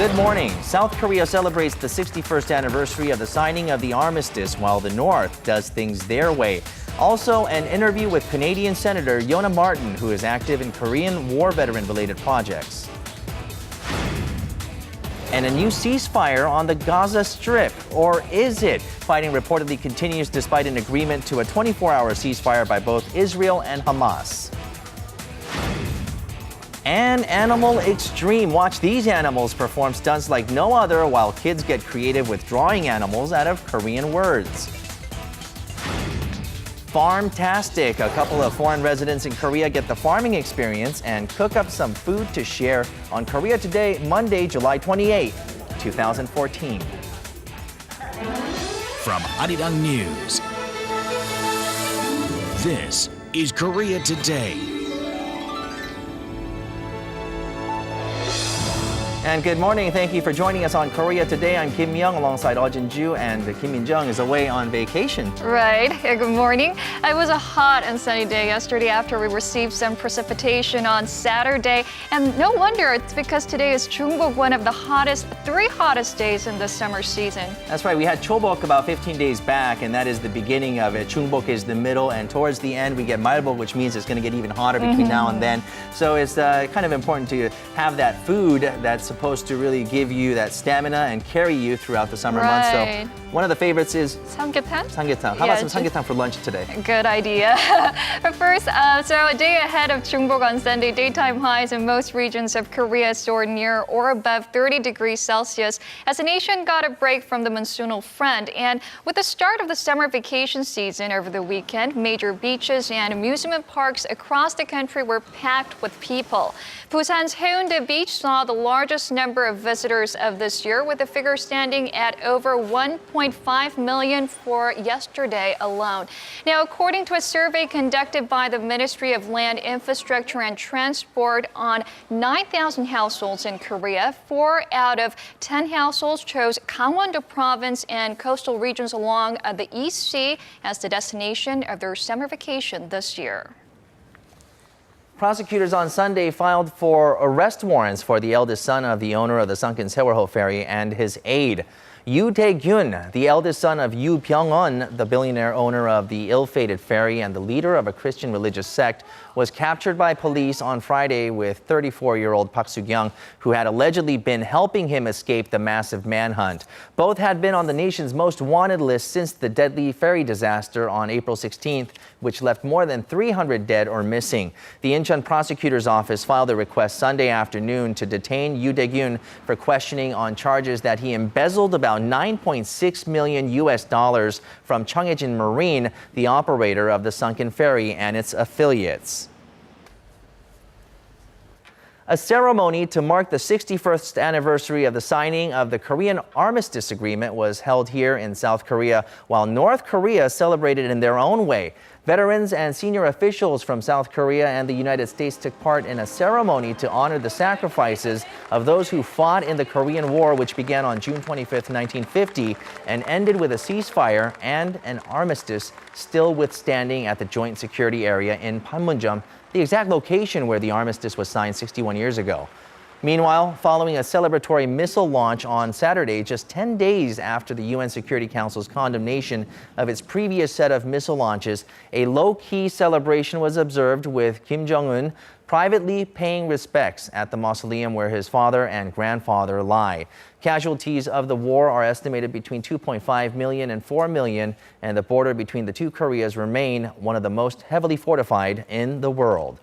Good morning. South Korea celebrates the 61st anniversary of the signing of the Armistice, while the North does things their way. Also, an interview with Canadian Senator Yonah Martin, who is active in Korean war veteran-related projects. And a new ceasefire on the Gaza Strip. Or is it? Fighting reportedly continues despite an agreement to a 24-hour ceasefire by both Israel and Hamas. And Animal Extreme. Watch these animals perform stunts like no other while kids get creative with drawing animals out of Korean words. Farmtastic. A couple of foreign residents in Korea get the farming experience and cook up some food to share on Korea Today, Monday, July 28, 2014. From Arirang News, this is Korea Today. And good morning. Thank you for joining us on Korea Today. I'm Kim Myung alongside Jin Ju, and Kim Min-jung is away on vacation. Right. Good morning. It was a hot and sunny day yesterday after we received some precipitation on Saturday. And no wonder, it's because today is Chungbok, one of the three hottest days in the summer season. That's right. We had Chobok about 15 days back, and that is the beginning of it. Chungbok is the middle, and towards the end we get Malbok, which means it's going to get even hotter between now and then. So it's kind of important to have that food that's supposed to really give you that stamina and carry you throughout the summer months. So one of the favorites is samgyetang. Samgyetang. How about some samgyetang for lunch today? Good idea. But first, so a day ahead of Chungbok on Sunday, daytime highs in most regions of Korea soared near or above 30 degrees Celsius as the nation got a break from the monsoonal front. And with the start of the summer vacation season over the weekend, major beaches and amusement parks across the country were packed with people. Busan's Haeundae Beach saw the largest number of visitors of this year, with the figure standing at over 1.5 million for yesterday alone. Now, according to a survey conducted by the Ministry of Land, Infrastructure and Transport on 9,000 households in Korea, 4 out of 10 households chose Gangwon-do province and coastal regions along the East Sea as the destination of their summer vacation this year. Prosecutors on Sunday filed for arrest warrants for the eldest son of the owner of the sunken Seoul ferry and his aide. Yoo Tae-gyun, the eldest son of Yoo Byung-eun, the billionaire owner of the ill-fated ferry and the leader of a Christian religious sect, was captured by police on Friday with 34-year-old Park Soo-kyung, who had allegedly been helping him escape the massive manhunt. Both had been on the nation's most wanted list since the deadly ferry disaster on April 16th, which left more than 300 dead or missing. The Incheon prosecutor's office filed a request Sunday afternoon to detain Yoo Tae-gyun for questioning on charges that he embezzled about $9.6 million from Cheonghaejin Marine, the operator of the sunken ferry and its affiliates. A ceremony to mark the 61st anniversary of the signing of the Korean Armistice Agreement was held here in South Korea, while North Korea celebrated in their own way. Veterans and senior officials from South Korea and the United States took part in a ceremony to honor the sacrifices of those who fought in the Korean War, which began on June 25, 1950, and ended with a ceasefire and an armistice still withstanding at the Joint Security Area in Panmunjom, the exact location where the armistice was signed 61 years ago. Meanwhile, following a celebratory missile launch on Saturday, just 10 days after the UN Security Council's condemnation of its previous set of missile launches, a low-key celebration was observed with Kim Jong-un privately paying respects at the mausoleum where his father and grandfather lie. Casualties of the war are estimated between 2.5 million and 4 million, and the border between the two Koreas remain one of the most heavily fortified in the world.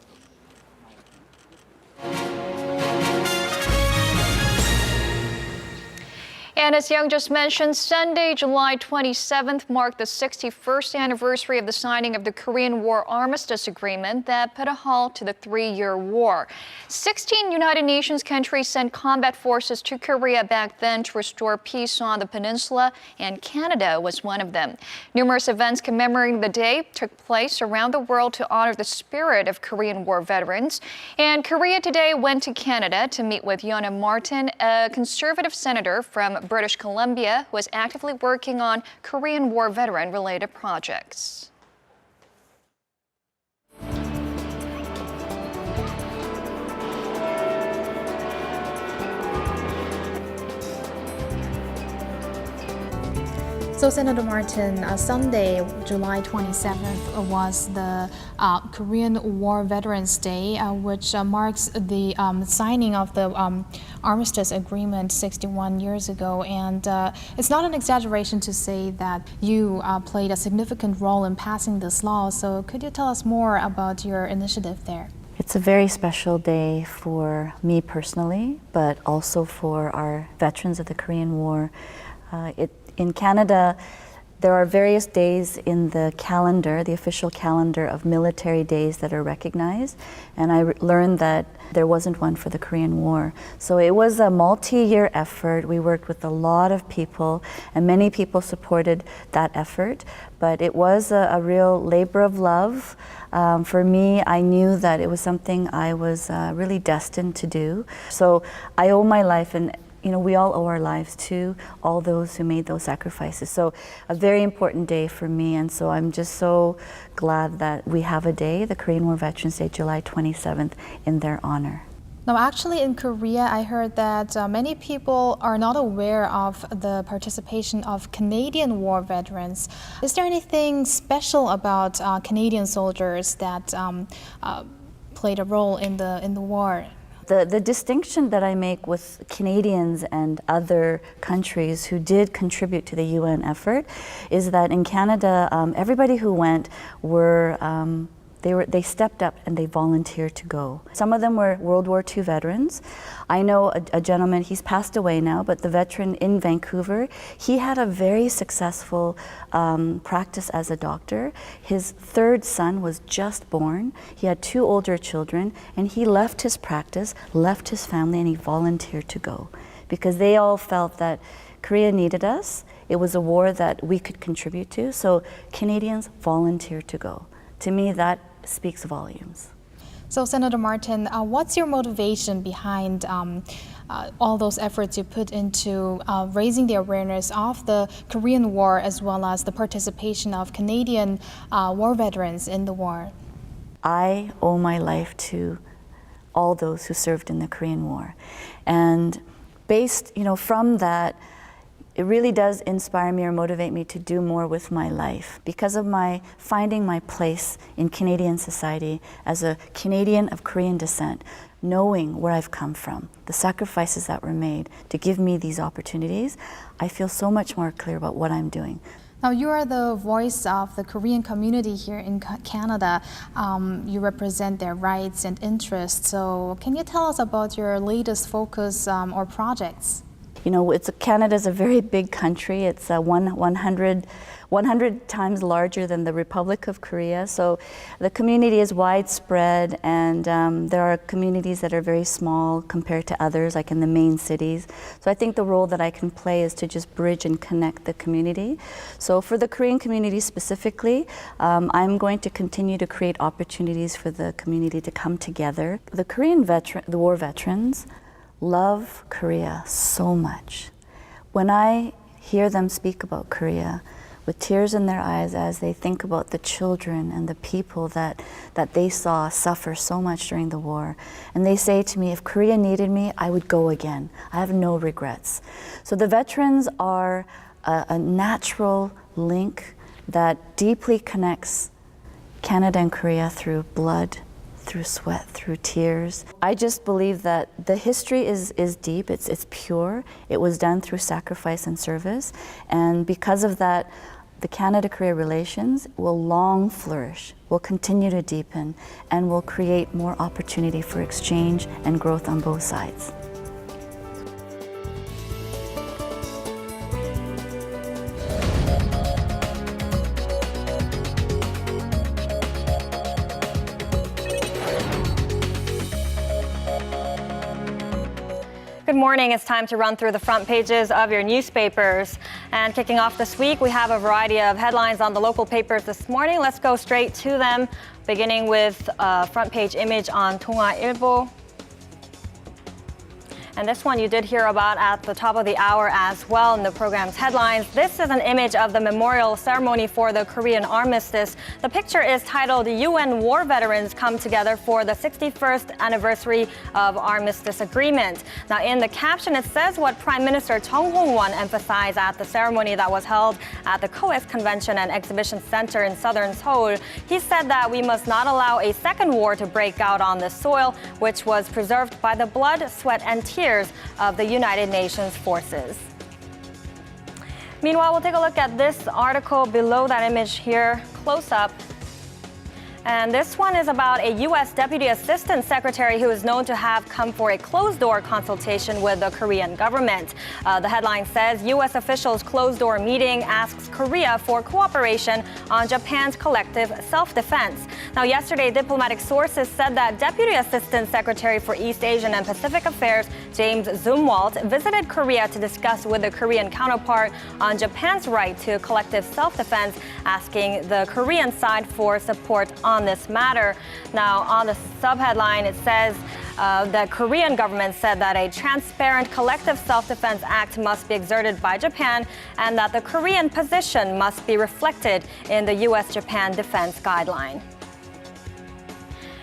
And as Young just mentioned, Sunday, July 27th marked the 61st anniversary of the signing of the Korean War Armistice Agreement that put a halt to the 3-year war. 16 United Nations countries sent combat forces to Korea back then to restore peace on the peninsula, and Canada was one of them. Numerous events commemorating the day took place around the world to honor the spirit of Korean War veterans. And Korea Today went to Canada to meet with Yonah Martin, a conservative senator from British Columbia who is actively working on Korean War veteran-related projects. So, Senator Martin, Sunday, July 27th, was the Korean War Veterans Day, which marks the signing of the Armistice Agreement 61 years ago. And it's not an exaggeration to say that you played a significant role in passing this law. So, could you tell us more about your initiative there? It's a very special day for me personally, but also for our veterans of the Korean War. In Canada, there are various days in the calendar, the official calendar of military days that are recognized, and I learned that there wasn't one for the Korean War. So it was a multi-year effort. We worked with a lot of people, and many people supported that effort, but it was a real labor of love. For me, I knew that it was something I was really destined to do. So I owe my life, and we all owe our lives to all those who made those sacrifices. So a very important day for me, and so I'm just so glad that we have a day, the Korean War Veterans Day, July 27th, in their honor. Now, actually, in Korea, I heard that many people are not aware of the participation of Canadian war veterans. Is there anything special about Canadian soldiers that played a role in the war? The distinction that I make with Canadians and other countries who did contribute to the UN effort is that in Canada, everybody who went they stepped up and they volunteered to go. Some of them were World War II veterans. I know a gentleman, he's passed away now, but the veteran in Vancouver, he had a very successful practice as a doctor. His third son was just born. He had 2 older children, and he left his practice, left his family, and he volunteered to go because they all felt that Korea needed us. It was a war that we could contribute to, so Canadians volunteered to go. To me, that speaks volumes. So, Senator Martin, what's your motivation behind all those efforts you put into raising the awareness of the Korean War as well as the participation of Canadian war veterans in the war? I owe my life to all those who served in the Korean War. And based, from that, it really does inspire me or motivate me to do more with my life because of my finding my place in Canadian society as a Canadian of Korean descent, knowing where I've come from, the sacrifices that were made to give me these opportunities. I feel so much more clear about what I'm doing. Now, you are the voice of the Korean community here in Canada. You represent their rights and interests. So can you tell us about your latest focus or projects? Canada's a very big country. It's 100 times larger than the Republic of Korea. So the community is widespread, and there are communities that are very small compared to others, like in the main cities. So I think the role that I can play is to just bridge and connect the community. So for the Korean community specifically, I'm going to continue to create opportunities for the community to come together. The war veterans love Korea so much. When I hear them speak about Korea with tears in their eyes as they think about the children and the people that they saw suffer so much during the war, and they say to me, if Korea needed me, I would go again. I have no regrets. So the veterans are a natural link that deeply connects Canada and Korea through blood, through sweat, through tears. I just believe that the history is deep, it's pure. It was done through sacrifice and service. And because of that, the Canada-Korea relations will long flourish, will continue to deepen, and will create more opportunity for exchange and growth on both sides. Good morning. It's time to run through the front pages of your newspapers. And kicking off this week, we have a variety of headlines on the local papers this morning. Let's go straight to them, beginning with a front page image on 통화일보. And this one you did hear about at the top of the hour as well in the program's headlines. This is an image of the memorial ceremony for the Korean Armistice. The picture is titled UN War Veterans Come Together for the 61st Anniversary of Armistice Agreement. Now in the caption it says what Prime Minister Chung Hong-won emphasized at the ceremony that was held at the COEX Convention and Exhibition Center in southern Seoul. He said that we must not allow a second war to break out on this soil, which was preserved by the blood, sweat, and tears of the United Nations forces. Meanwhile, we'll take a look at this article below that image here, close up. And this one is about a U.S. Deputy Assistant Secretary who is known to have come for a closed-door consultation with the Korean government. The headline says, U.S. officials' closed-door meeting asks Korea for cooperation on Japan's collective self-defense. Now, yesterday, diplomatic sources said that Deputy Assistant Secretary for East Asian and Pacific Affairs, James Zumwalt, visited Korea to discuss with the Korean counterpart on Japan's right to collective self-defense, asking the Korean side for support on this matter. Now, on the subheadline, it says the Korean government said that a transparent collective self-defense act must be exerted by Japan and that the Korean position must be reflected in the U.S.-Japan defense guideline.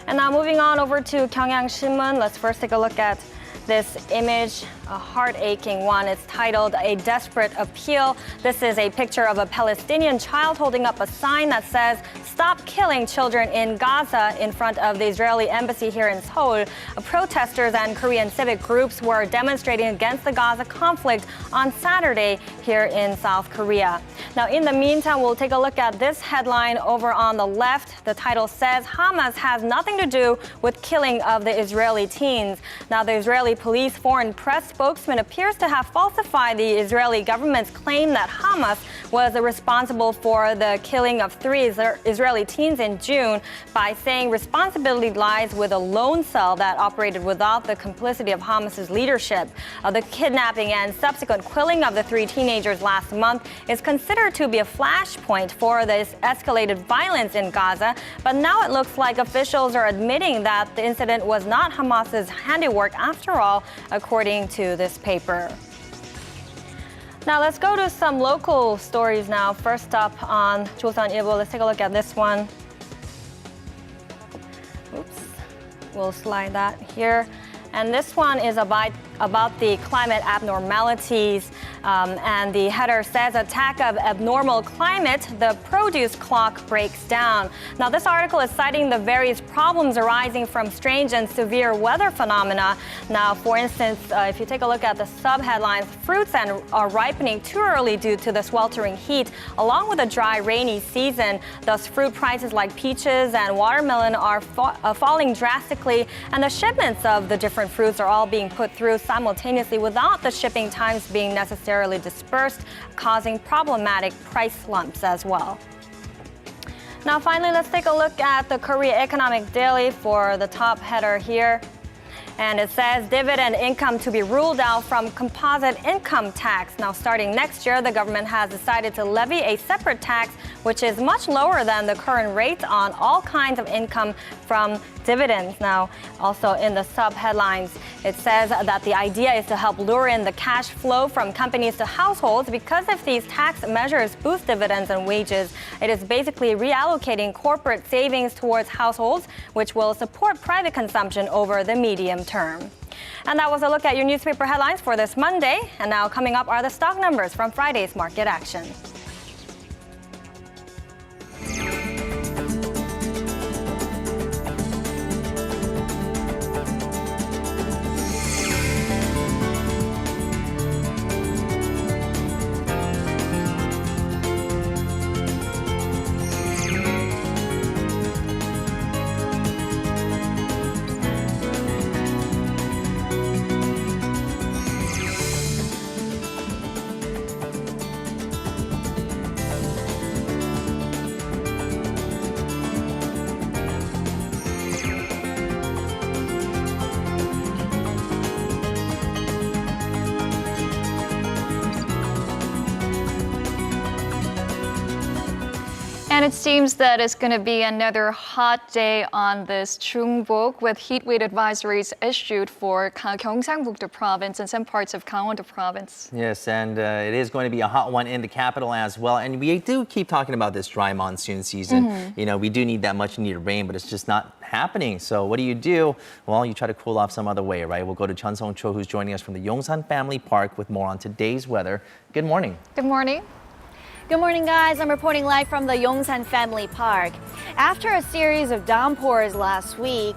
And now moving on over to Gyeongyang Shinmun, let's first take a look at this image, a heart-aching one. It's titled A Desperate Appeal. This is a picture of a Palestinian child holding up a sign that says, "Stop killing children in Gaza," in front of the Israeli embassy here in Seoul. Protesters and Korean civic groups were demonstrating against the Gaza conflict on Saturday here in South Korea. Now, in the meantime, we'll take a look at this headline over on the left. The title says, Hamas has nothing to do with killing of the Israeli teens. Now, the Israeli police foreign press spokesman appears to have falsified the Israeli government's claim that Hamas was responsible for the killing of 3 Israeli teens in June by saying responsibility lies with a lone cell that operated without the complicity of Hamas's leadership. The kidnapping and subsequent killing of the 3 teenagers last month is considered to be a flashpoint for this escalated violence in Gaza, but now it looks like officials are admitting that the incident was not Hamas's handiwork after all, according to this paper. Now let's go to some local stories now. First up on Joseon-ilbo, let's take a look at this one. Oops, we'll slide that here. And this one is about the climate abnormalities. And the header says, attack of abnormal climate, the produce clock breaks down. Now, this article is citing the various problems arising from strange and severe weather phenomena. Now, for instance, if you take a look at the sub-headlines, fruits are ripening too early due to the sweltering heat, along with a dry, rainy season. Thus, fruit prices like peaches and watermelon are falling drastically, and the shipments of the different fruits are all being put through simultaneously without the shipping times being necessarily dispersed, causing problematic price slumps as well. Now, finally, let's take a look at the Korea Economic Daily for the top header here. And it says dividend income to be ruled out from composite income tax. Now, starting next year, the government has decided to levy a separate tax, which is much lower than the current rate on all kinds of income from dividends. Now, also in the sub-headlines, it says that the idea is to help lure in the cash flow from companies to households, because if these tax measures boost dividends and wages, it is basically reallocating corporate savings towards households, which will support private consumption over the medium term. And that was a look at your newspaper headlines for this Monday. And now coming up are the stock numbers from Friday's market action. And it seems that it's going to be another hot day on this Chungbok with heat wave advisories issued for Gyeongsang-Bukdo province and some parts of Gangwon-do province. Yes, and it is going to be a hot one in the capital as well. And we do keep talking about this dry monsoon season. You know, we do need that much needed rain, but it's just not happening. So what do? Well, you try to cool off some other way, right? We'll go to Chun Song-cho, who's joining us from the Yongsan Family Park with more on today's weather. Good morning. Good morning. Good morning, guys. I'm reporting live from the Yongsan Family Park. After a series of downpours last week,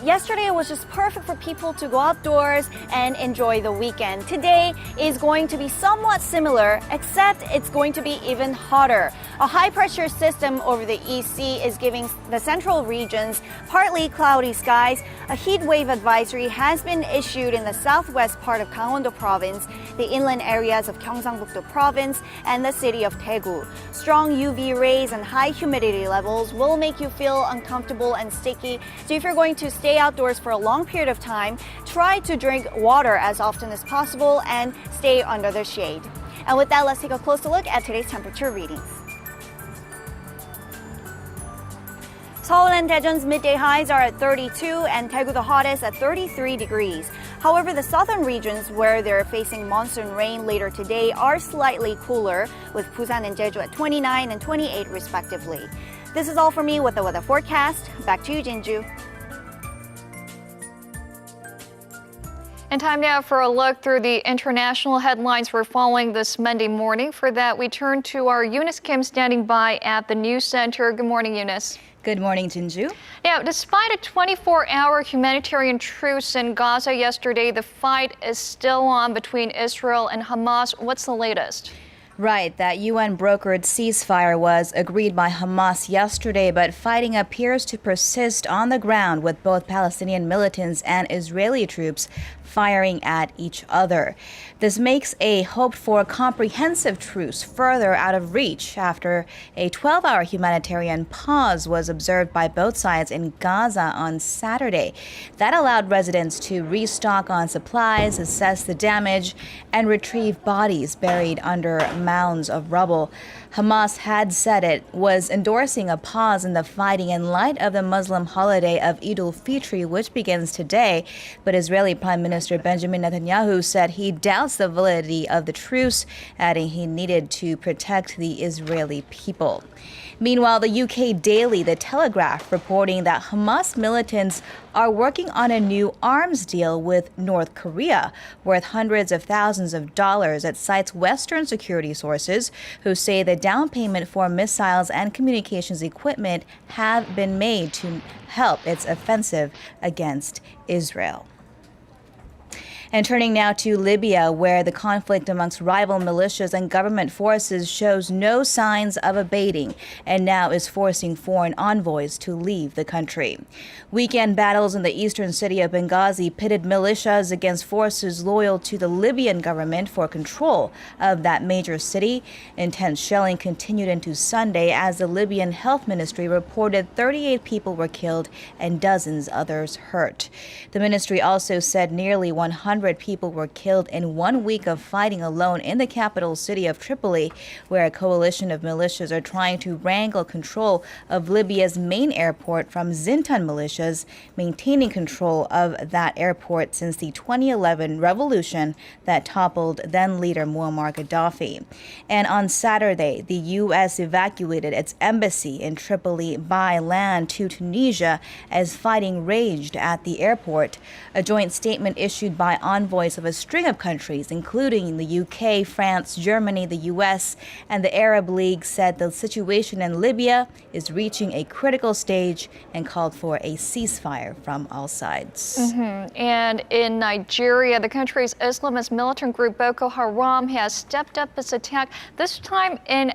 yesterday was just perfect for people to go outdoors and enjoy the weekend. Today is going to be somewhat similar, except it's going to be even hotter. A high-pressure system over the EC is giving the central regions partly cloudy skies. A heat wave advisory has been issued in the southwest part of Gangwon-do province, the inland areas of Gyeongsang-Bukdo province, and the city of Daegu. Strong UV rays and high humidity levels will make you feel uncomfortable and sticky. So if you're going to stay outdoors for a long period of time, try to drink water as often as possible and stay under the shade. And with that, let's take a closer look at today's temperature readings. Seoul and Daejeon's midday highs are at 32 and Daegu the hottest at 33 degrees. However, the southern regions where they're facing monsoon rain later today are slightly cooler, with Busan and Jeju at 29 and 28 respectively. This is all for me with the weather forecast. Back to you, Jinju. And time now for a look through the international headlines we're following this Monday morning. For that, we turn to our Eunice Kim standing by at the news center. Good morning, Eunice. Good morning, Jinju. Now, despite a 24-hour humanitarian truce in Gaza yesterday, the fight is still on between Israel and Hamas. What's the latest? Right, that UN-brokered ceasefire was agreed by Hamas yesterday, but fighting appears to persist on the ground with both Palestinian militants and Israeli troops firing at each other. This makes a hoped-for comprehensive truce further out of reach after a 12-hour humanitarian pause was observed by both sides in Gaza on Saturday. That allowed residents to restock on supplies, assess the damage, and retrieve bodies buried under mounds of rubble. Hamas had said it was endorsing a pause in the fighting in light of the Muslim holiday of Eid al-Fitr, which begins today, but Israeli Prime Minister Benjamin Netanyahu said he doubts the validity of the truce, adding he needed to protect the Israeli people. Meanwhile, the UK daily The Telegraph reporting that Hamas militants are working on a new arms deal with North Korea worth hundreds of thousands of dollars. It cites Western security sources who say the down payment for missiles and communications equipment have been made to help its offensive against Israel. And turning now to Libya, where the conflict amongst rival militias and government forces shows no signs of abating and now is forcing foreign envoys to leave the country. Weekend battles in the eastern city of Benghazi pitted militias against forces loyal to the Libyan government for control of that major city. Intense shelling continued into Sunday as the Libyan Health Ministry reported 38 people were killed and dozens others hurt. The ministry also said nearly 100 people were killed in 1 week of fighting alone in the capital city of Tripoli, where a coalition of militias are trying to wrangle control of Libya's main airport from Zintan militias, maintaining control of that airport since the 2011 revolution that toppled then-leader Muammar Gaddafi. And on Saturday, the U.S. evacuated its embassy in Tripoli by land to Tunisia as fighting raged at the airport. A joint statement issued by envoys of a string of countries, including the UK, France, Germany, the US, and the Arab League, said the situation in Libya is reaching a critical stage and called for a ceasefire from all sides. And in Nigeria, the country's Islamist militant group Boko Haram has stepped up its attack, this time in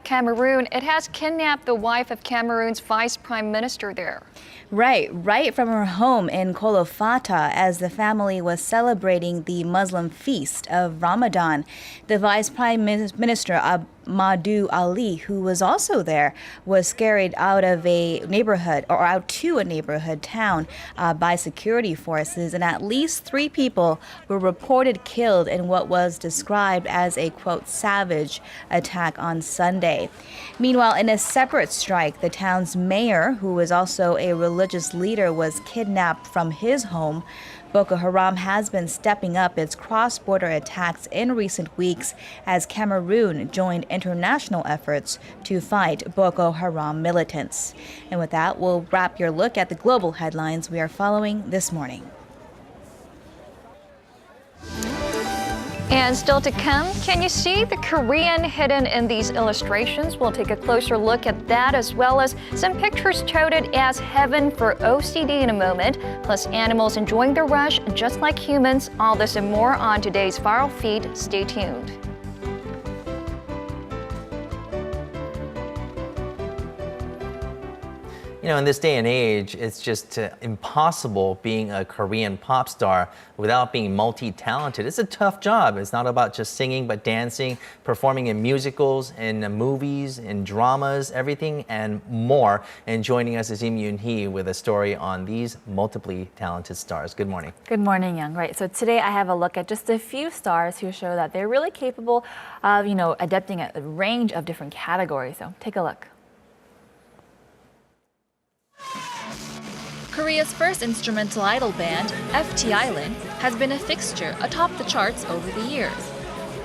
Cameroon. It has kidnapped the wife of Cameroon's vice prime minister there. Right from her home in Kolofata, as the family was was celebrating the Muslim feast of Ramadan. The Vice Prime Minister Ahmadu Ali, who was also there, was carried out of a neighborhood or out to a neighborhood town by security forces, and at least 3 people were reported killed in what was described as a, quote, savage attack on Sunday. Meanwhile, in a separate strike, the town's mayor, who was also a religious leader, was kidnapped from his home. Boko Haram has been stepping up its cross-border attacks in recent weeks as Cameroon joined international efforts to fight Boko Haram militants. And with that, we'll wrap your look at the global headlines we are following this morning. And still to come, can you see the Korean hidden in these illustrations? We'll take a closer look at that, as well as some pictures touted as heaven for OCD in a moment, plus animals enjoying the rush just like humans. All this and more on today's viral feed. Stay tuned. You know, in this day and age, it's just impossible being a Korean pop star without being multi-talented. It's a tough job. It's not about just singing, but dancing, performing in musicals, in movies, in dramas, everything and more. And joining us is Im Yoon-hee with a story on these multiply talented stars. Good morning. Good morning, Young. Right, so today I have a look at just a few stars who show that they're really capable of, adapting a range of different categories. So take a look. Korea's first instrumental idol band, FT Island, has been a fixture atop the charts over the years.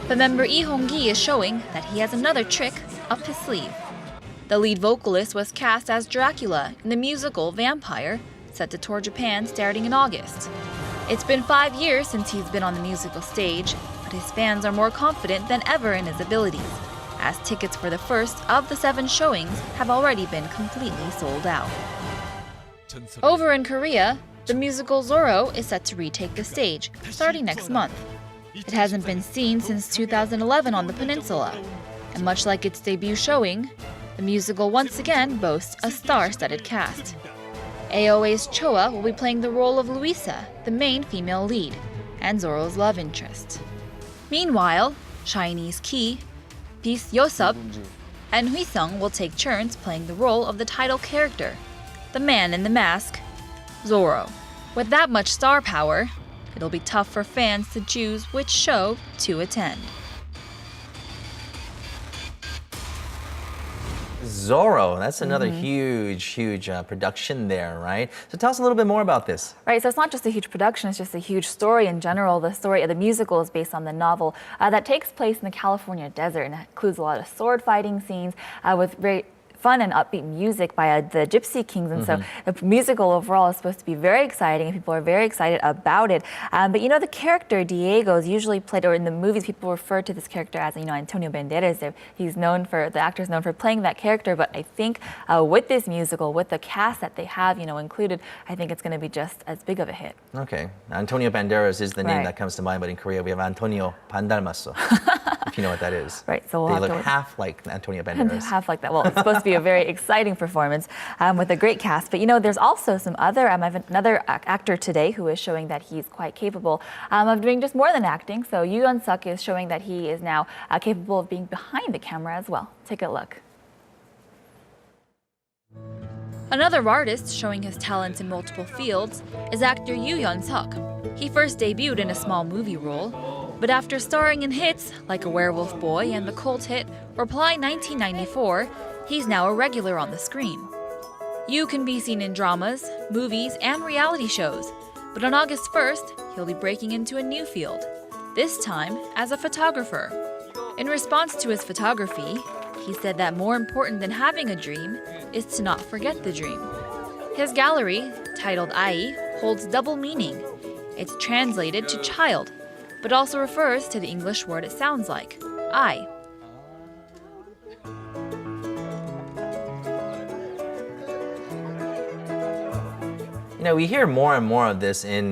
But member Lee Hong-gi is showing that he has another trick up his sleeve. The lead vocalist was cast as Dracula in the musical Vampire, set to tour Japan starting in August. It's been 5 years since he's been on the musical stage, but his fans are more confident than ever in his abilities, as tickets for the first of the 7 showings have already been completely sold out. Over in Korea, the musical Zorro is set to retake the stage, starting next month. It hasn't been seen since 2011 on the peninsula, and much like its debut showing, the musical once again boasts a star-studded cast. AOA's Choa will be playing the role of Luisa, the main female lead, and Zorro's love interest. Meanwhile, Chinese Key, Peace Yosup, and Hui Sung will take turns playing the role of the title character, the man in the mask, Zorro. With that much star power, it'll be tough for fans to choose which show to attend. Zorro, that's another huge production there, right? So tell us a little bit more about this. Right, so it's not just a huge production, it's just a huge story in general. The story of the musical is based on the novel that takes place in the California desert, and it includes a lot of sword fighting scenes with very fun and upbeat music by the Gypsy Kings, and so the musical overall is supposed to be very exciting, and people are very excited about it. But the character Diego is usually played, or in the movies, people refer to this character as Antonio Banderas. The actor is known for playing that character. But I think with this musical, with the cast that they have, included, I think it's going to be just as big of a hit. Okay, Antonio Banderas is the name Right. that comes to mind, but in Korea we have Antonio Bandarmaso, if you know what that is. Right, so they look half like Antonio Banderas. Half like that. Well, it's supposed to be a very exciting performance with a great cast. But there's also some other, I have another actor today who is showing that he's quite capable of doing just more than acting. So Yoo Yeon-suk is showing that he is now capable of being behind the camera as well. Take a look. Another artist showing his talents in multiple fields is actor Yoo Yeon-suk. He first debuted in a small movie role, but after starring in hits like A Werewolf Boy and the cult hit Reply 1994, he's now a regular on the screen. Yoo can be seen in dramas, movies, and reality shows, but on August 1st, he'll be breaking into a new field, this time as a photographer. In response to his photography, he said that more important than having a dream is to not forget the dream. His gallery, titled Ai, holds double meaning. It's translated to child, but also refers to the English word it sounds like, I. We hear more and more of this in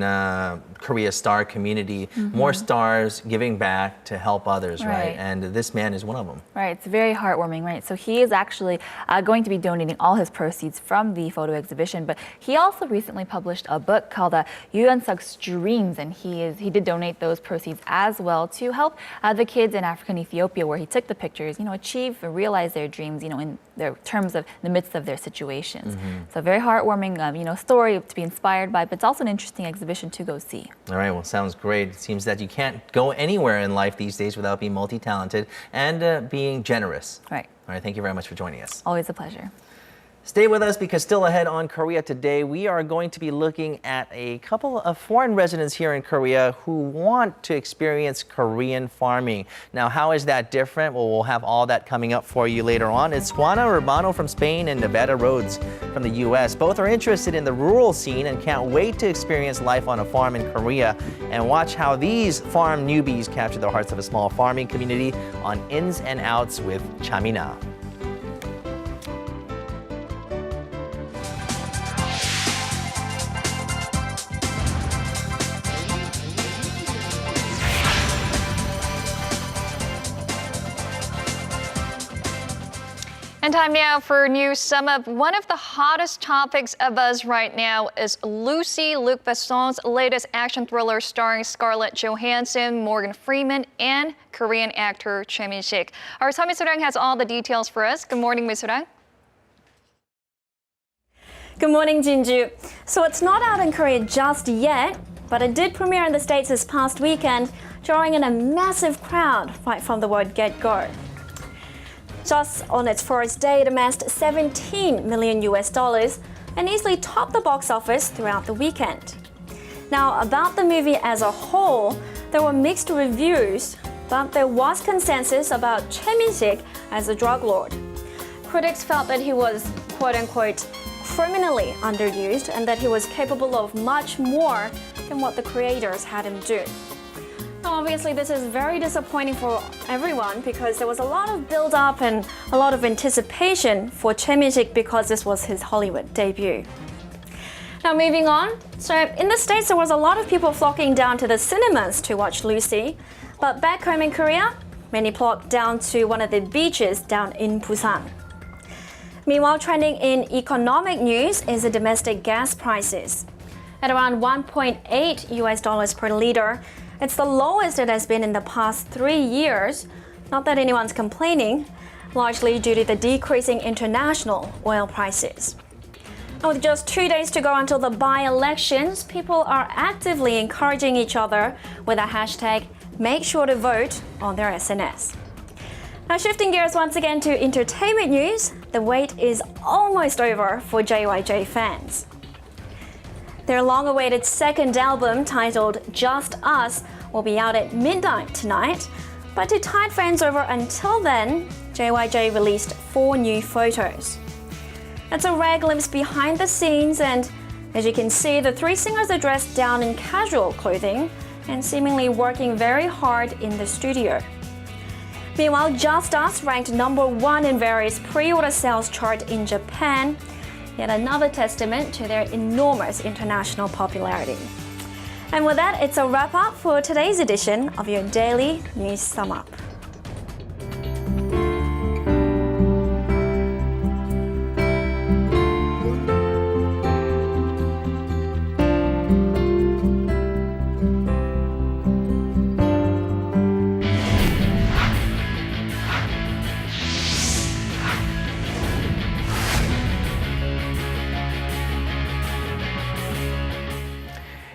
Korea star community, more stars giving back to help others, right? Right. And this man is one of them. Right, it's very heartwarming, right? So he is actually going to be donating all his proceeds from the photo exhibition, but he also recently published a book called INS&OUTS Dreams, and he did donate those proceeds as well to help the kids in Africa and Ethiopia, where he took the pictures, achieve and realize their dreams, in their terms of the midst of their situations. So very heartwarming, story to be inspired by, but it's also an interesting exhibition to go see. All right, well, sounds great. It seems that you can't go anywhere in life these days without being multi-talented and being generous. Right. All right, thank you very much for joining us. Always a pleasure. Stay with us because still ahead on Korea Today, we are going to be looking at a couple of foreign residents here in Korea who want to experience Korean farming. Now, how is that different? Well, we'll have all that coming up for you later on. It's Juana Urbano from Spain and Nevada Rhodes from the U.S. Both are interested in the rural scene and can't wait to experience life on a farm in Korea and watch how these farm newbies capture the hearts of a small farming community on Ins and Outs with Chamina. And time now for News Sum Up. One of the hottest topics of us right now is Lucy, Luc Besson's latest action thriller starring Scarlett Johansson, Morgan Freeman, and Korean actor Choi Min-sik. Our Ms. Arang has all the details for us. Good morning, Ms. Arang. Good morning, Jinju. So it's not out in Korea just yet, but it did premiere in the States this past weekend, drawing in a massive crowd right from the word get-go. Just on its first day, it amassed $17 million and easily topped the box office throughout the weekend. Now, about the movie as a whole, there were mixed reviews, but there was consensus about Choi Min-sik as a drug lord. Critics felt that he was, quote-unquote, criminally underused and that he was capable of much more than what the creators had him do. Now, obviously, this is very disappointing for everyone because there was a lot of build-up and a lot of anticipation for Choi Min-sik because this was his Hollywood debut. Now, moving on. So, in the States, there was a lot of people flocking down to the cinemas to watch Lucy, but back home in Korea, many flocked down to one of the beaches down in Busan. Meanwhile, trending in economic news is the domestic gas prices. At around $1.8 per liter, it's the lowest it has been in the past 3 years. Not that anyone's complaining, largely due to the decreasing international oil prices. Now, with just 2 days to go until the by-elections, people are actively encouraging each other with a hashtag make sure to vote on their SNS. Now, shifting gears once again to entertainment news, the wait is almost over for JYJ fans. Their long-awaited second album, titled Just Us, will be out at midnight tonight. But to tide fans over until then, JYJ released 4 new photos. It's a rare glimpse behind the scenes, and as you can see, the 3 singers are dressed down in casual clothing and seemingly working very hard in the studio. Meanwhile, Just Us ranked #1 in various pre-order sales chart in Japan. Yet another testament to their enormous international popularity. And with that, it's a wrap-up for today's edition of your Daily News Sum Up.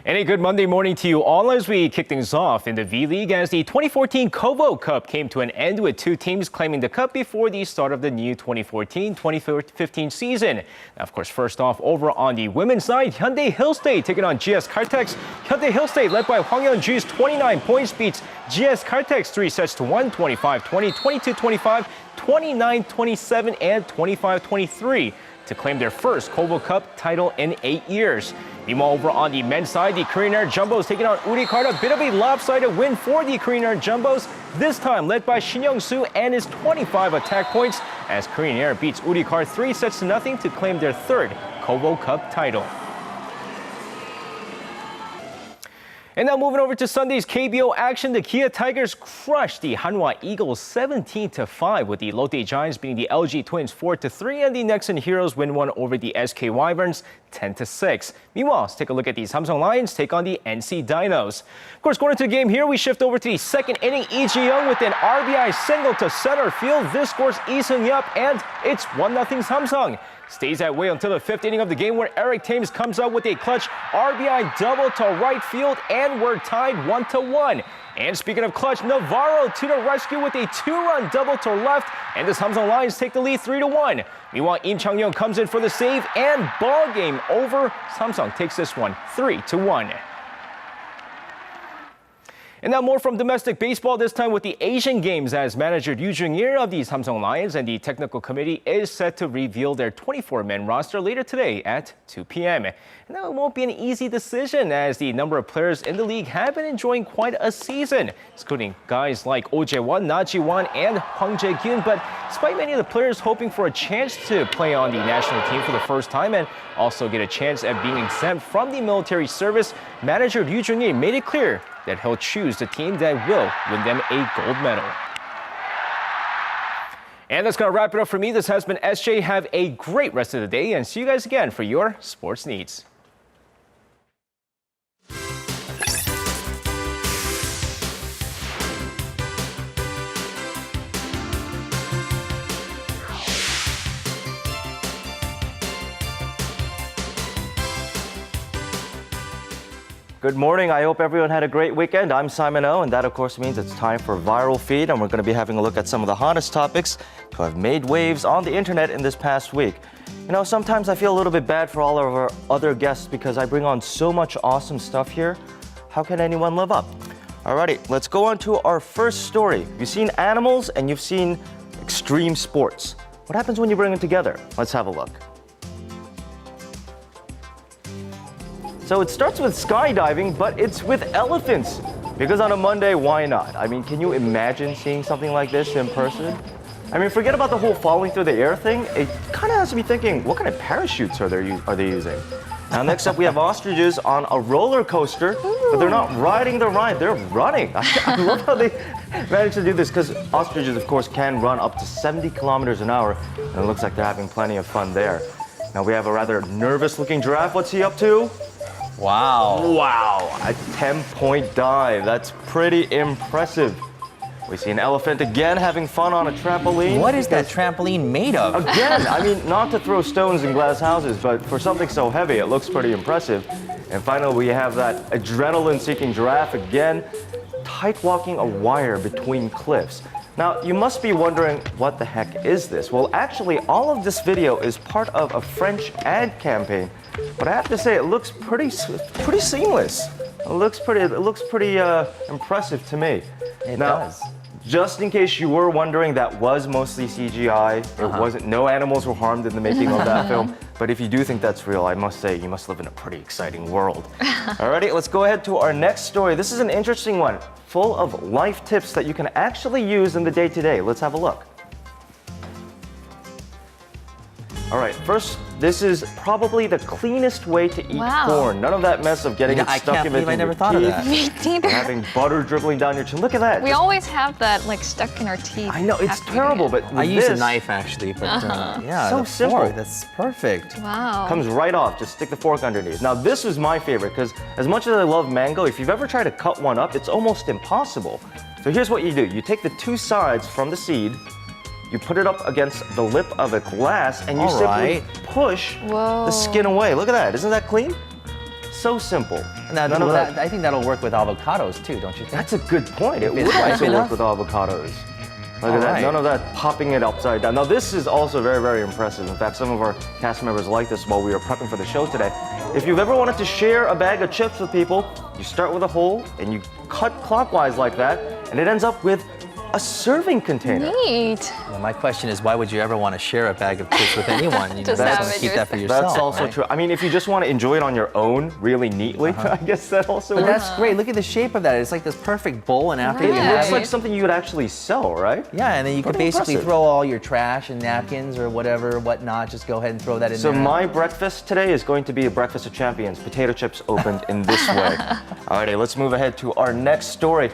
And a good Monday morning to you all as we kick things off in the V-League as the 2014 Kovo Cup came to an end with 2 teams claiming the cup before the start of the new 2014-2015 season. Now, of course, first off, over on the women's side, Hyundai Hillstate taking on GS Caltex. Hyundai Hillstate, led by Hwang Yeon-ju's 29 points, beats GS Caltex 3 sets to 1, 25-20, 22-25, 29-27, and 25-23 to claim their first Kovo Cup title in 8 years. Meanwhile, over on the men's side, the Korean Air Jumbos taking on Urikarta. A bit of a lopsided win for the Korean Air Jumbos, this time led by Shin Young-soo and his 25 attack points as Korean Air beats Urikarta 3 sets to nothing to claim their 3rd Kovo Cup title. And now moving over to Sunday's KBO action, the Kia Tigers crushed the Hanwha Eagles 17-5 with the Lotte Giants beating the LG Twins 4-3 and the Nexon Heroes win one over the SK Wyverns 10-6. Meanwhile, let's take a look at the Samsung Lions take on the NC Dinos. Of course, going into the game here, we shift over to the second inning. Lee Ji-young with an RBI single to center field. This scores Lee Seung-yup and it's 1-0 Samsung. Stays that way until the fifth inning of the game where Eric Thames comes out with a clutch RBI double to right field and we're tied 1-1. And speaking of clutch, Navarro to the rescue with a 2-run double to left and the Samsung Lions take the lead 3-1. Meanwhile, Im Chang-young comes in for the save and ball game over. Samsung takes this one 3-1. And now more from domestic baseball, this time with the Asian Games as manager Ryu Jung-il of the Samsung Lions and the technical committee is set to reveal their 24-man roster later today at 2 p.m. And now it won't be an easy decision as the number of players in the league have been enjoying quite a season, including guys like Oh Jae-won, Na Ji-won, and Hwang Jae-kyun. But despite many of the players hoping for a chance to play on the national team for the first time and also get a chance at being exempt from the military service, manager Ryu Jung-il made it clear that he'll choose the team that will win them a gold medal. And that's going to wrap it up for me. This has been SJ. Have a great rest of the day and see you guys again for your sports needs. Good morning. I hope everyone had a great weekend. I'm Simon O, and that, of course, means it's time for Viral Feed, and we're going to be having a look at some of the hottest topics who have made waves on the internet in this past week. You know, sometimes I feel a little bit bad for all of our other guests because I bring on so much awesome stuff here. How can anyone live up? Alrighty, let's go on to our first story. You've seen animals and you've seen extreme sports. What happens when you bring them together? Let's have a look. So it starts with skydiving, but it's with elephants. Because on a Monday, why not? I mean, can you imagine seeing something like this in person? I mean, forget about the whole falling through the air thing. It kind of has me thinking, what kind of parachutes are they using? Now, next up, we have ostriches on a roller coaster, but they're not riding the ride, they're running. I love how they managed to do this because ostriches, of course, can run up to 70 kilometers an hour, and it looks like they're having plenty of fun there. Now, we have a rather nervous-looking giraffe. What's he up to? Wow, a 10-point dive. That's pretty impressive. We see an elephant again having fun on a trampoline. What is that trampoline made of? Again, I mean, not to throw stones in glass houses, but for something so heavy, it looks pretty impressive. And finally, we have that adrenaline-seeking giraffe again, tight walking a wire between cliffs. Now, you must be wondering, what the heck is this? Well, actually, all of this video is part of a French ad campaign. But I have to say, it looks pretty seamless. It looks pretty impressive to me. It does. Just in case you were wondering, that was mostly CGI. It wasn't. No animals were harmed in the making of that film. But if you do think that's real, I must say you must live in a pretty exciting world. Alrighty, let's go ahead to our next story. This is an interesting one, full of life tips that you can actually use in the day-to-day. Let's have a look. All right, first, this is probably the cleanest way to eat corn. None of that mess of getting it stuck in between your teeth. I never thought of that. Me neither. Having butter dribbling down your chin. Look at that. We always have that like stuck in our teeth. I know, it's terrible, but I use a knife actually, but yeah, so simple. Fork, that's perfect. Wow. Comes right off. Just stick the fork underneath. Now, this is my favorite because as much as I love mango, if you've ever tried to cut one up, it's almost impossible. So here's what you do. You take the two sides from the seed, you put it up against the lip of a glass, and you simply push the skin away. Look at that. Isn't that clean? So simple. None of that. I think that'll work with avocados too, don't you think? That's a good point. It would also work with avocados. Look at that. None of that popping it upside down. Now, this is also very, very impressive. In fact, some of our cast members liked this while we were prepping for the show today. If you've ever wanted to share a bag of chips with people, you start with a hole and you cut clockwise like that, and it ends up with a serving container. Neat. Well, my question is, why would you ever want to share a bag of pics with anyone? You know, Just you have want to it keep that for yourself. That's also right? true. I mean, if you just want to enjoy it on your own, really neatly, I guess that also But works. that's great. Look at the shape of that. It's like this perfect bowl, and after you Right. It have looks it, like something you would actually sell, right? yeah, and then you could Pretty basically impressive. throw all your trash and napkins or whatever, whatnot. Just go ahead and throw that in So there. my breakfast today is going to be a breakfast of champions. Potato chips opened in this way. Alrighty, let's move ahead to our next story.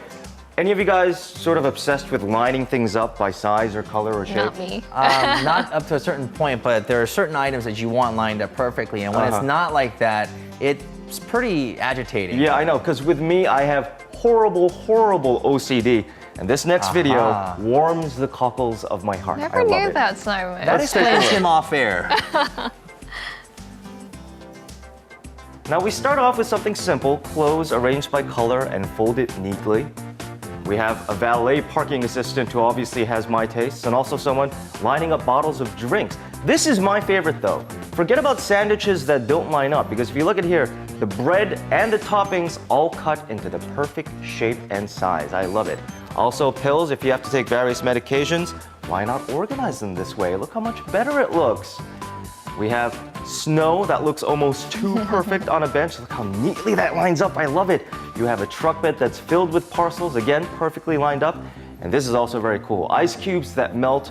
Any of you guys sort of obsessed with lining things up by size or color or shape? Not me. Not up to a certain point, but there are certain items that you want lined up perfectly, and when it's not like that, it's pretty agitating. Yeah, I know, because with me, I have horrible, horrible OCD. And this next video warms the cockles of my heart. I Never love knew it. that, Simon. That Let's take a explains look. him off air. Now we start off with something simple, clothes arranged by color and folded neatly. We have a valet parking assistant who obviously has my tastes, and also someone lining up bottles of drinks. This is my favorite though. Forget about sandwiches that don't line up, because if you look at here, the bread and the toppings all cut into the perfect shape and size. I love it. Also pills, if you have to take various medications, why not organize them this way? Look how much better it looks. We have snow that looks almost too perfect on a bench. Look how neatly that lines up. I love it. You have a truck bed that's filled with parcels, again, perfectly lined up. And this is also very cool. Ice cubes that melt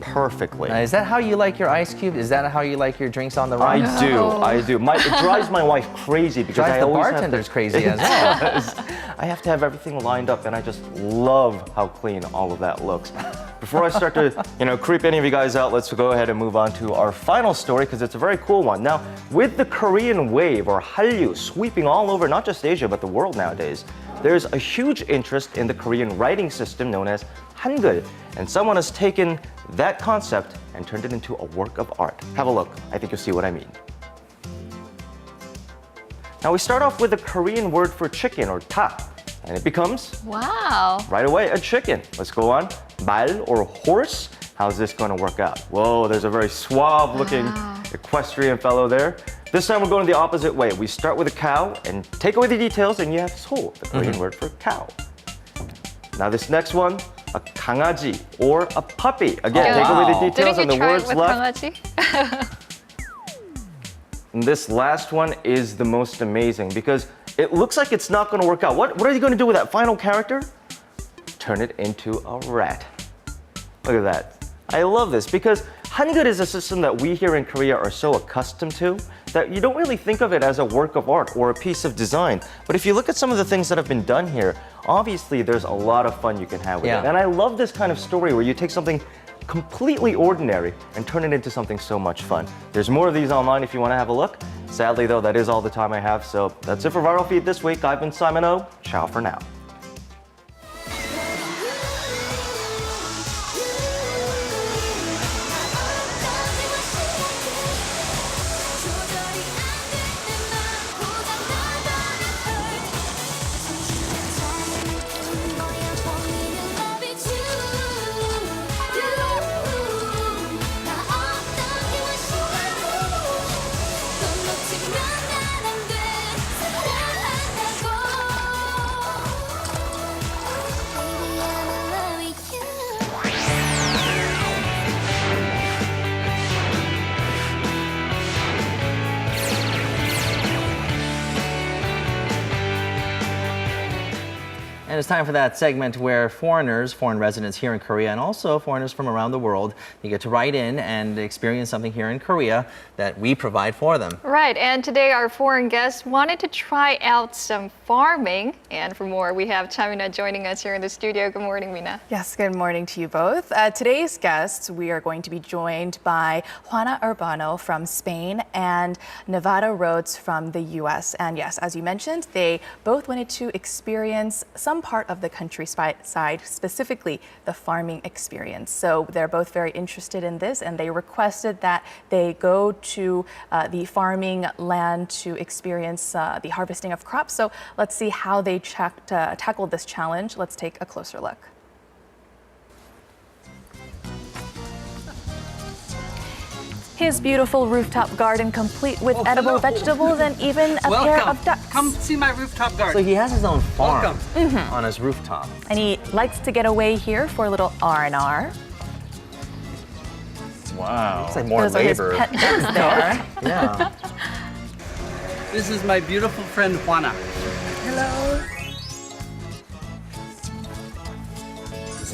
perfectly. Now, is that how you like your ice cube? Is that how you like your drinks on the I rocks? do. It drives my wife crazy because Drives I the always bartenders have to, crazy as well. I have to have everything lined up, and I just love how clean all of that looks. Before I start to, creep any of you guys out, let's go ahead and move on to our final story because it's a very cool one. Now, with the Korean wave or Hallyu sweeping all over not just Asia but the world nowadays, there's a huge interest in the Korean writing system known as Hangul, and someone has taken that concept and turned it into a work of art. Have a look. I think you'll see what I mean. Now we start off with the Korean word for chicken, or 닭, and it becomes, Wow. right away, a chicken. Let's go on. 말, or horse. How's this going to work out? Whoa, there's a very suave-looking equestrian fellow there. This time we're going the opposite way. We start with a cow and take away the details, and you have 소, the Korean word for cow. Now this next one, a 강아지, or a puppy. Again, take away the details Didn't and the you try words it with left. 강아지? And this last one is the most amazing because it looks like it's not going to work out. What are you going to do with that final character? Turn it into a rat. Look at that. I love this because Hangul is a system that we here in Korea are so accustomed to that you don't really think of it as a work of art or a piece of design. But if you look at some of the things that have been done here, obviously there's a lot of fun you can have with it. And I love this kind of story where you take something completely ordinary and turn it into something so much fun. There's more of these online if you want to have a look. Sadly though, that is all the time I have. So that's it for Viral Feed this week. I've been Simon O. Ciao for now. And it's time for that segment where foreign residents here in Korea, and also foreigners from around the world, they get to write in and experience something here in Korea that we provide for them. Right, and today our foreign guests wanted to try out some farming. And for more, we have Chamina joining us here in the studio. Good morning, Mina. Yes, good morning to you both. Today's guests, we are going to be joined by Juana Urbano from Spain and Nevada Rhodes from the US. And yes, as you mentioned, they both wanted to experience some part of the countryside, specifically the farming experience. So they're both very interested in this, and they requested that they go to the farming land to experience the harvesting of crops. So let's see how they tackled this challenge. Let's take a closer look. His beautiful rooftop garden complete with edible vegetables and even a pair of ducks. Come see my rooftop garden. So he has his own farm on his rooftop. And he likes to get away here for a little R&R. Wow. It's like more Those labor. are his pet ducks there. Yeah. This is my beautiful friend Juana. Hello.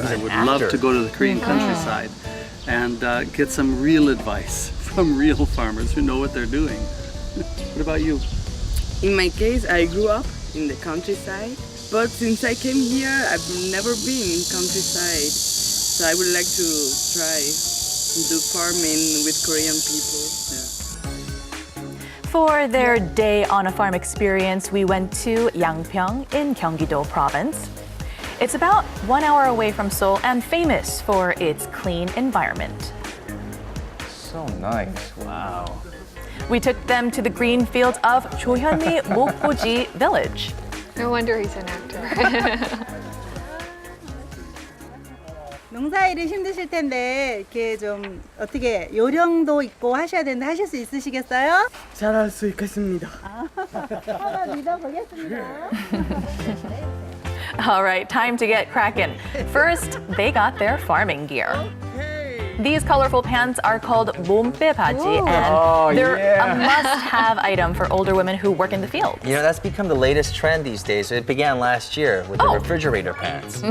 I would love to go to the Korean countryside and get some real advice from real farmers who know what they're doing. What about you? In my case, I grew up in the countryside, but since I came here, I've never been in countryside. So I would like to try do farming with Korean people. For their day on a farm experience, we went to Yangpyeong in Gyeonggi-do province. It's about 1 hour away from Seoul and famous for its clean environment. So nice. Wow. We took them to the green fields of Chohyunmi Mokboji village. No wonder he's an actor. 농사일이 힘드실 텐데 이렇게 좀 어떻게 요령도 있고 하셔야 되는데 하실 수 있으시겠어요? 잘할 수 있겠습니다. 한번 믿어보겠습니다. All right, time to get cracking. First, they got their farming gear. These colorful pants are called 몸빼 바지, and they're a must-have item for older women who work in the field. You know, that's become the latest trend these days. It began last year with the refrigerator pants.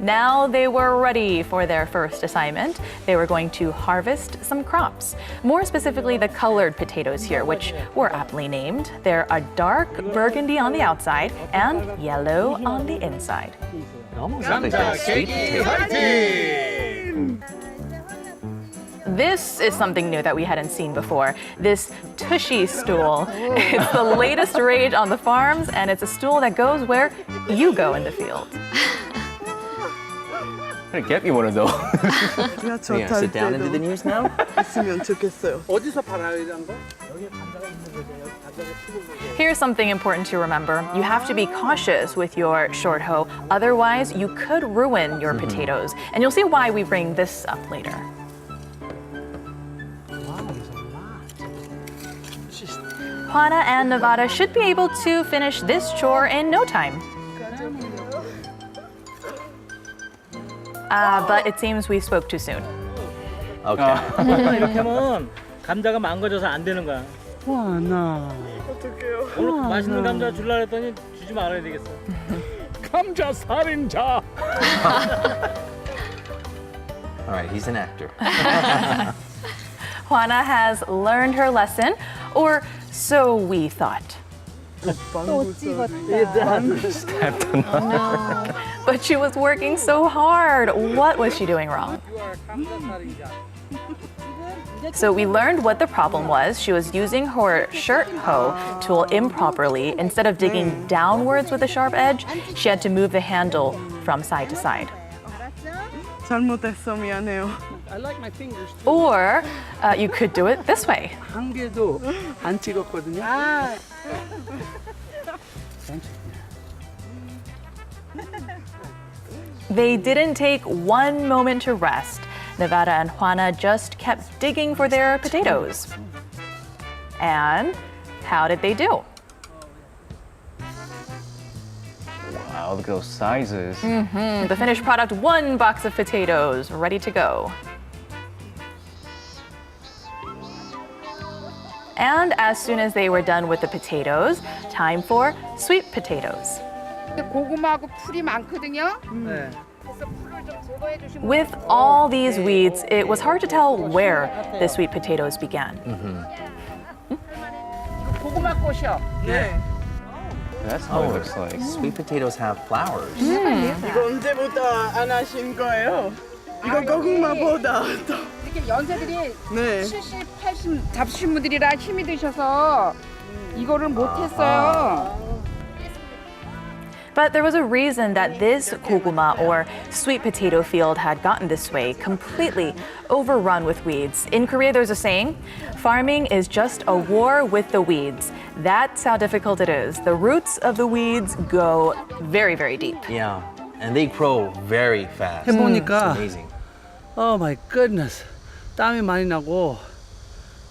Now they were ready for their first assignment. They were going to harvest some crops. More specifically, the colored potatoes here, which were aptly named. They're a dark burgundy on the outside and yellow on the inside. Almost like a sweet potato. This is something new that we hadn't seen before. This tushy stool. It's the latest rage on the farms, and it's a stool that goes where you go in the field. Get me one of those. Yeah, sit down and do the news now? 있으면 좋겠어요. 어디서 팔아요 이런 거? Here's something important to remember. You have to be cautious with your short hoe, otherwise you could ruin your potatoes. And you'll see why we bring this up later. Juana and Nevada should be able to finish this chore in no time. But it seems we spoke too soon. Okay. 이렇게 하면 감자가 망가져서 안 되는 거야. Juana. 어떡해요. 오늘 맛있는 감자 주려고 했더니 주지 말아야 되겠어. 감자 살인자. All right, he's an actor. Juana has learned her lesson, or so we thought. But she was working so hard. What was she doing wrong? So we learned what the problem was. She was using her shirt hoe tool improperly. Instead of digging downwards with a sharp edge, she had to move the handle from side to side. 잘못했어 미안해요. I like my fingers. Or you could do it this way. 한 개도 안 찍었거든요. They didn't take one moment to rest. Nevada and Juana just kept digging for their potatoes. And how did they do? Wow, look at those sizes. The finished product, 1 box of potatoes, ready to go. And as soon as they were done with the potatoes, time for sweet potatoes. 고구마하고 풀이 많거든요. 네. With all these weeds, it was hard to tell where the sweet potatoes began. 고구마 꽃이요. 네. That's how it looks like. Sweet potatoes have flowers. 이거 언제부터 안 하신 거예요? 이거 고구마보다 더. 이렇게 연세들이 네. 70, 80 잡수신 분들이라 힘이 드셔서 이거를 못했어요. But there was a reason that this goguma or sweet potato field had gotten this way, completely overrun with weeds. In Korea, there's a saying, farming is just a war with the weeds. That's how difficult it is. The roots of the weeds go very, very deep. Yeah, and they grow very fast. 해보니까 It's amazing. Oh my goodness. 땀이 많이 나고.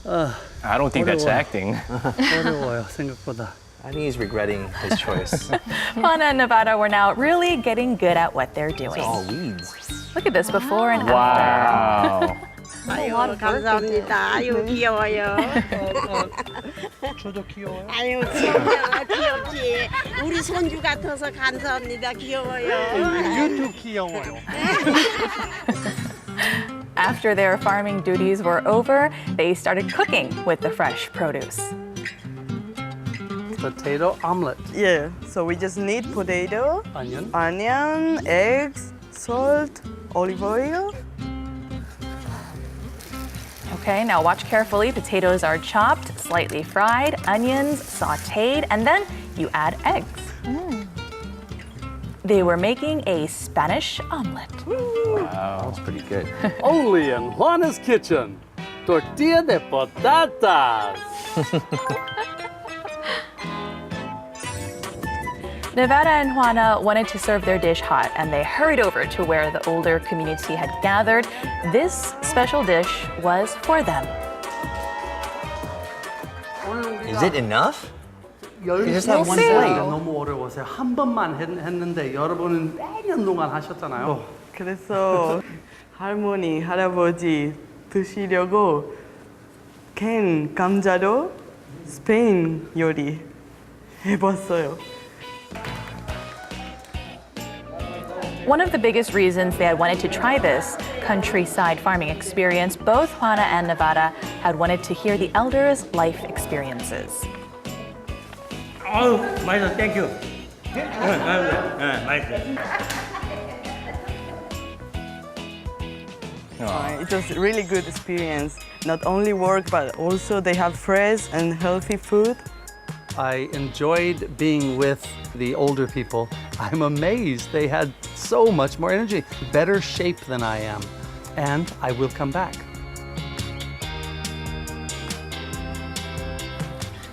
I don't think that's 어려워요. acting. 어려워요, 생각보다. I think he's regretting his choice. Juana and Nevada were now really getting good at what they're doing. It's all weeds. Look at this before and Wow. 아유, 감사합니다. 아유, 귀여워요. 저도 귀여워요. 아유, 귀엽지. 우리 손주 같아서 감사합니다. 귀여워요. 유튜브 귀여워요. After their farming duties were over, they started cooking with the fresh produce. Potato omelet. Yeah, so we just need potato, onion, eggs, salt, olive oil. Okay, now watch carefully. Potatoes are chopped, slightly fried, onions sautéed, and then you add eggs. They were making a Spanish omelet. Wow, that's pretty good. Only in Juana's kitchen. Tortilla de patatas. Nevada and Juana wanted to serve their dish hot, and they hurried over to where the older community had gathered. This special dish was for them. Is it enough? You just have one plate. 너무 어려워서 한 번만 했는데 여러분은 매년 동안 하셨잖아요. 그래서 할머니, 할아버지 드시려고 캔 감자로 스페인 요리 해봤어요. One of the biggest reasons they had wanted to try this countryside farming experience, both Juana and Nevada had wanted to hear the elders' life experiences. 아유, 맛있어. 땡큐. 맛있어. It was a really good experience. Not only work, but also they have fresh and healthy food. I enjoyed being with the older people. I'm amazed they had so much more energy, better shape than I am. And I will come back.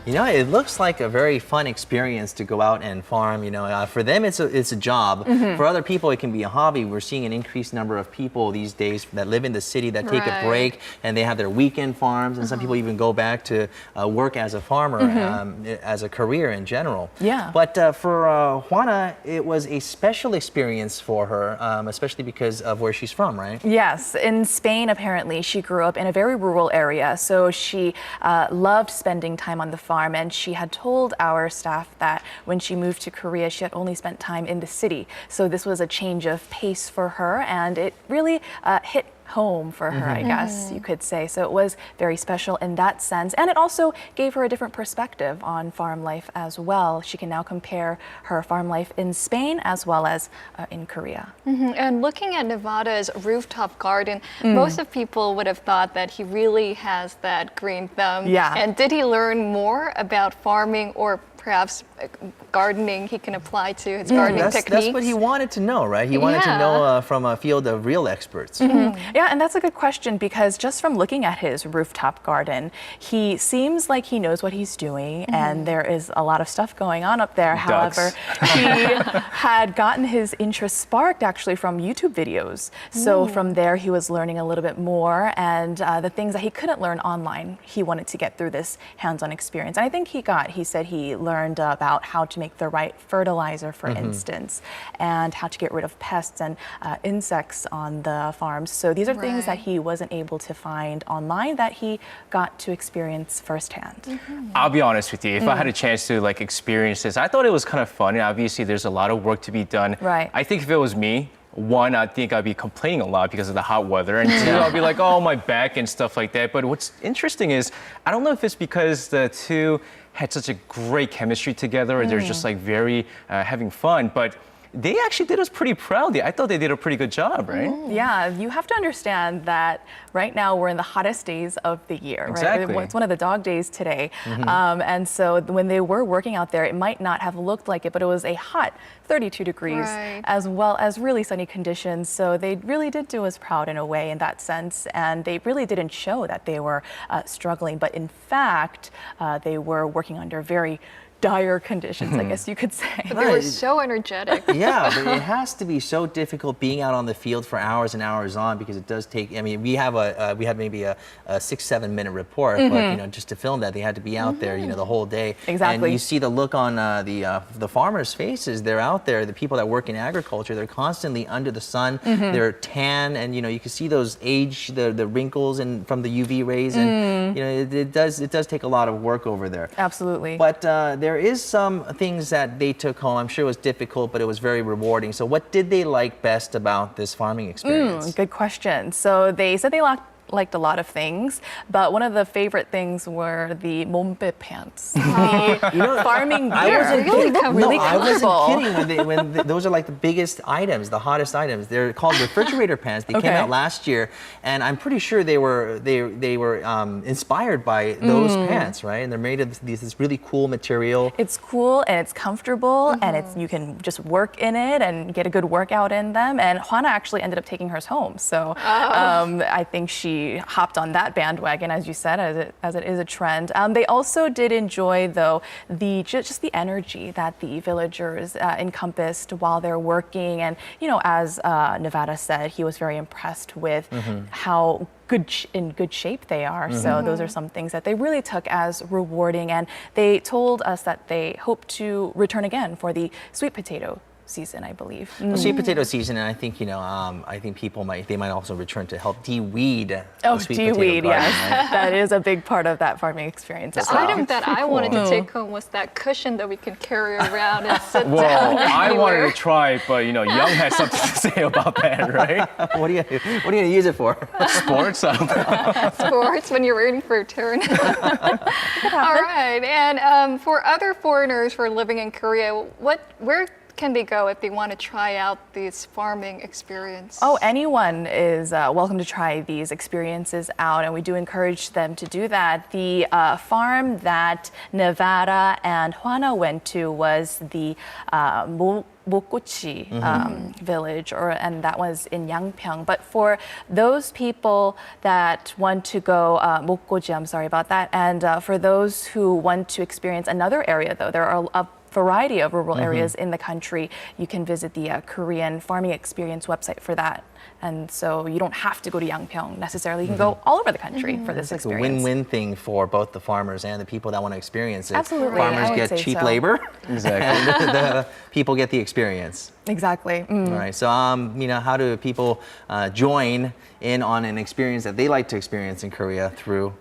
You know, it looks like a very fun experience to go out and farm. You know, for them, it's a job. For other people, it can be a hobby. We're seeing an increased number of people these days that live in the city that take a break and they have their weekend farms. And some people even go back to work as a farmer, as a career in general. Yeah. But for Juana, it was a special experience for her, especially because of where she's from, right? Yes, in Spain, apparently, she grew up in a very rural area, so she loved spending time on the farm, and she had told our staff that when she moved to Korea, she had only spent time in the city. So this was a change of pace for her, and it really hit home for her, I guess you could say. So it was very special in that sense. And it also gave her a different perspective on farm life as well. She can now compare her farm life in Spain as well as in Korea. And looking at Nevada's rooftop garden, most of people would have thought that he really has that green thumb. Yeah. And did he learn more about farming or perhaps gardening he can apply to his gardening techniques? That's what he wanted to know, right? He wanted to know from a field of real experts. Yeah, and that's a good question because just from looking at his rooftop garden, he seems like he knows what he's doing and there is a lot of stuff going on up there. However, he had gotten his interest sparked actually from YouTube videos. So from there, he was learning a little bit more and the things that he couldn't learn online, he wanted to get through this hands-on experience. And I think he said he learned about how to make the right fertilizer, for instance, and how to get rid of pests and insects on the farms. So these are things that he wasn't able to find online that he got to experience firsthand. I'll be honest with you, if I had a chance to experience this, I thought it was kind of fun. And obviously, there's a lot of work to be done. Right. I think if it was me, one, I think I'd be complaining a lot because of the hot weather. And two, I'll be like, oh, my back and stuff like that. But what's interesting is, I don't know if it's because the two had such a great chemistry together or they're just very having fun, but they actually did us pretty proud. I thought they did a pretty good job, right? Yeah, you have to understand that right now we're in the hottest days of the year, Exactly. right? It's one of the dog days today. And so when they were working out there, it might not have looked like it, but it was a hot 32 degrees as well as really sunny conditions. So they really did do us proud in a way in that sense. And they really didn't show that they were struggling. But in fact, they were working under very dire conditions, I guess you could say. But they were so energetic. Yeah, but it has to be so difficult being out on the field for hours and hours on, because it does take. I mean, we have maybe a 6-7 minute report, but just to film that, they had to be out there, the whole day. Exactly. And you see the look on the farmers' faces. They're out there. The people that work in agriculture, they're constantly under the sun. They're tan, and you can see those the wrinkles and from the UV rays, and it does take a lot of work over there. Absolutely. But there is some things that they took home. I'm sure it was difficult, but it was very rewarding. So what did they like best about this farming experience? Good question. So they said they liked a lot of things, but one of the favorite things were the 몸빼 pants. The farming gear. I wasn't kidding. Those are like the biggest items, the hottest items. They're called refrigerator pants. They came out last year, and I'm pretty sure they were inspired by those pants, right? And they're made of this really cool material. It's cool and it's comfortable, and you can just work in it and get a good workout in them. And Juana actually ended up taking hers home, so I think she hopped on that bandwagon, as you said, as it is a trend. They also did enjoy, though, just the energy that the villagers encompassed while they're working. And, as Nevada said, he was very impressed with how in good shape they are. So those are some things that they really took as rewarding. And they told us that they hope to return again for the sweet potato season, I believe. Sweet potato season, and I think I think people might also return to help de-weed. De-weed, yes. Right? That is a big part of that farming experience as The well. item that I wanted to take home was that cushion that we can carry around and sit Well, down I anywhere. wanted to try it, but Young had something to say about that, right? What are you gonna use it for? Sports? I don't know. Sports when you're waiting for your turn. All right, and for other foreigners who are living in Korea, where can they go if they want to try out this farming experience? Oh, anyone is welcome to try these experiences out, and we do encourage them to do that. The farm that Nevada and Juana went to was the Mokgochi village, and that was in Yangpyeong. But for those people that want to go, Mokgochi, I'm sorry about that, and for those who want to experience another area, though, there are a variety of rural areas in the country. You can visit the Korean Farming Experience website for that. And so you don't have to go to Yangpyeong necessarily. You can go all over the country for this experience. It's a win-win thing for both the farmers and the people that want to experience it. Absolutely. Farmers get cheap labor. Exactly. And the people get the experience. Exactly. All right. So, how do people join in on an experience that they like to experience in Korea through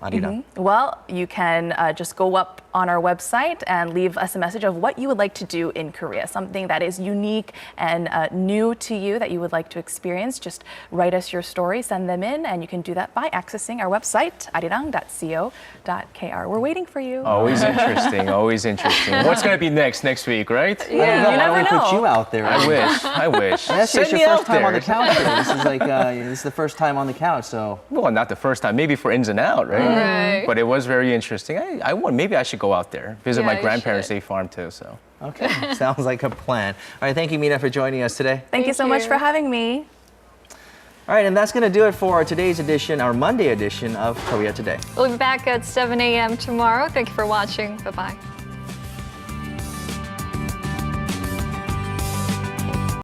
Arirang? Well, you can just go up on our website and leave us a message of what you would like to do in Korea, something that is unique and new to you that you would like to experience. Just write us your story, send them in, and you can do that by accessing our website, arirang.co.kr. We're waiting for you. Always interesting, always interesting. What's going to be next week, right? Yeah, you never know. Put you out there. I wish. Yes, Send it's me your out first time there. on the couch. This is like this is the first time on the couch, so. Well, not the first time. Maybe for ins and out, right? Right. But it was very interesting. Maybe I should go out there. Visit my you grandparents' should. they farm too. So. Okay, sounds like a plan. All right, thank you, Mina, for joining us today. Thank you so much for having me. All right, and that's going to do it for today's edition, our Monday edition of Korea Today. We'll be back at 7 a.m. tomorrow. Thank you for watching. Bye-bye.